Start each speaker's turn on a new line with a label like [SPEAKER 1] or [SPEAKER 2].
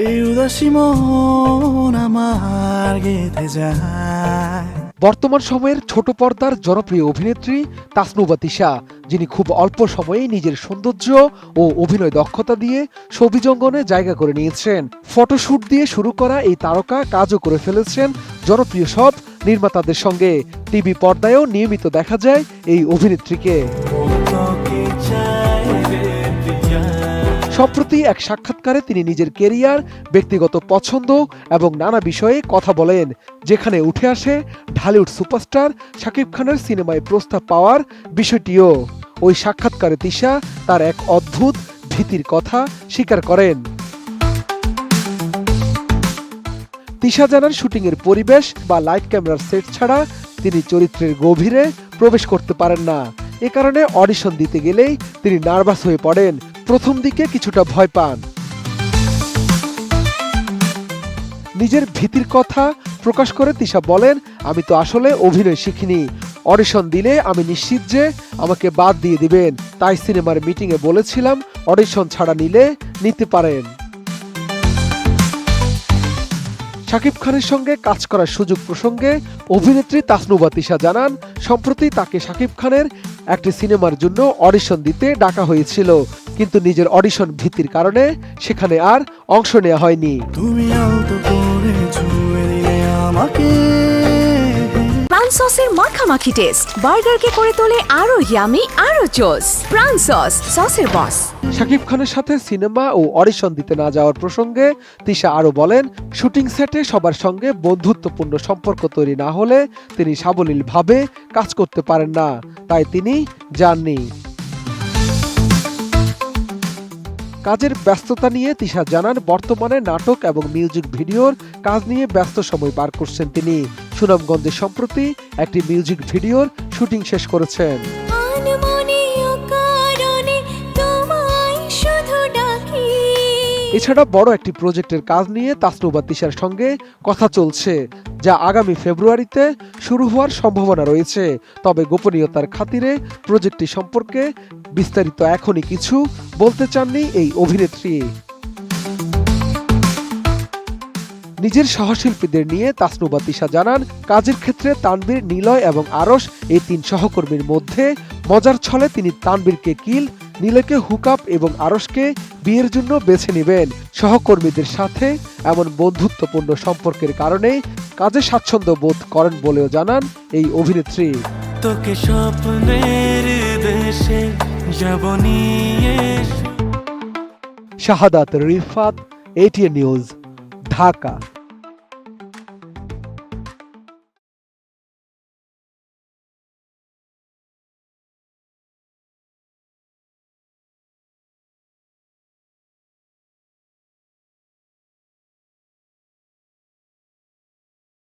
[SPEAKER 1] এই উদাসী মন আমার গেঁথে যায়।
[SPEAKER 2] বর্তমান সময়ের ছোট পর্দার জনপ্রিয় অভিনেত্রী তাসনুভা তিশা, যিনি খুব অল্প সময়ে নিজের সৌন্দর্য ও অভিনয় দক্ষতা দিয়ে ছবি জঙ্গনে জায়গা করে নিয়েছেন। ফটোশুট দিয়ে শুরু করা এই তারকা কাজও করে ফেলেছেন জনপ্রিয় সব নির্মাতাদের সঙ্গে। টিভি পর্দায়ও নিয়মিত দেখা যায় এই অভিনেত্রীকে। সম্প্রতি এক সাক্ষাৎকারে তিনি নিজের কেরিয়ার, ব্যক্তিগত পছন্দ এবং নানা বিষয়ে কথা বলেন, যেখানে উঠে আসে ঢালিউড সুপারস্টার শাকিব খানের সিনেমায় প্রস্তাব পাওয়ার বিষয়টিও। ওই সাক্ষাৎকারে তিশা তার এক অদ্ভুত ভীতির কথা স্বীকার করেন। তিশা জানান, শুটিংয়ের পরিবেশ বা লাইট ক্যামেরার সেট ছাড়া তিনি চরিত্রের গভীরে প্রবেশ করতে পারেন না। এ কারণে অডিশন দিতে গেলেই তিনি নার্ভাস হয়ে পড়েন, প্রথম দিকে কিছুটা ভয় পান। নিজের ভীতির কথা প্রকাশ করে তিশা বলেন, আমি তো আসলে অভিনয় শিখিনি। অডিশন দিলে আমি নিশ্চিত যে আমাকে বাদ দিয়ে দিবেন, তাই সিনেমার মিটিংয়ে বলেছিলাম অডিশন ছাড়া নিতে পারেন। শাকিব খানের সঙ্গে কাজ করার সুযোগ প্রসঙ্গে অভিনেত্রী তাসনুভা তিশা জানান, সম্প্রতি তাকে শাকিব খানের একটি সিনেমার জন্য অডিশন দিতে ডাকা হয়েছিল, কিন্তু নিজের অডিশন ভীতির কারণে সেখানে আর অংশ নেওয়া হয়নি।
[SPEAKER 1] তুমি আলতো করে ছুঁয়ে দিলে আমাকে।
[SPEAKER 3] প্রাণ সসের মাখামাখি টেস্ট বার্গারকে করে তোলে আরো ইয়ামি, আরো জোস। প্রাণ সস, সসের বস।
[SPEAKER 2] শাকিব খানের সাথে সিনেমা ও অডিশন দিতে না যাওয়ার প্রসঙ্গে তিশা আরো বলেন, শুটিং সেটে সবার সঙ্গে বন্ধুত্বপূর্ণ সম্পর্ক তৈরি না হলে তিনি সাবলীলভাবে কাজ করতে পারেন না, তাই তিনি যাননি। কাজের ব্যস্ততা নিয়ে তিশা জানান, বর্তমানে নাটক এবং মিউজিক ভিডিওর কাজ নিয়ে ব্যস্ত সময় পার করছেন তিনি। সুনামগঞ্জে সম্প্রতি একটি মিউজিক ভিডিওর শুটিং শেষ করেছেন। এছাড়া বড় একটি প্রজেক্টের কাজ নিয়ে তাসনুভা তিশার সঙ্গে কথা চলছে, যা আগামী ফেব্রুয়ারিতে শুরু হওয়ার সম্ভাবনা রয়েছে। তবে গোপনীয়তার খাতিরে প্রজেক্টটি সম্পর্কে বিস্তারিত এখনই কিছু বলতে চাননি এই অভিনেত্রী। নিজের সহশিল্পীদের নিয়ে তাসনুভা তিশা জানান, কাজের ক্ষেত্রে তানবীর, নিলয় এবং আরশ এই তিন সহকর্মীর মধ্যে মজার ছলে তিনি তানবীরকে কিল, নিলয়কে হুকআপ এবং আরশকে বিয়ের জন্য বেছে নেবেন। সহকর্মীদের সাথে এমন বন্ধুত্বপূর্ণ সম্পর্কের কারণে কাজে স্বাচ্ছন্দ্য বোধ করেন বলেও জানান এই অভিনেত্রী।
[SPEAKER 1] তোকে স্বপ্নের দেশে যাব নিয়ে।
[SPEAKER 2] শাহাদাত রিফাত, ATN নিউজ, ঢাকা।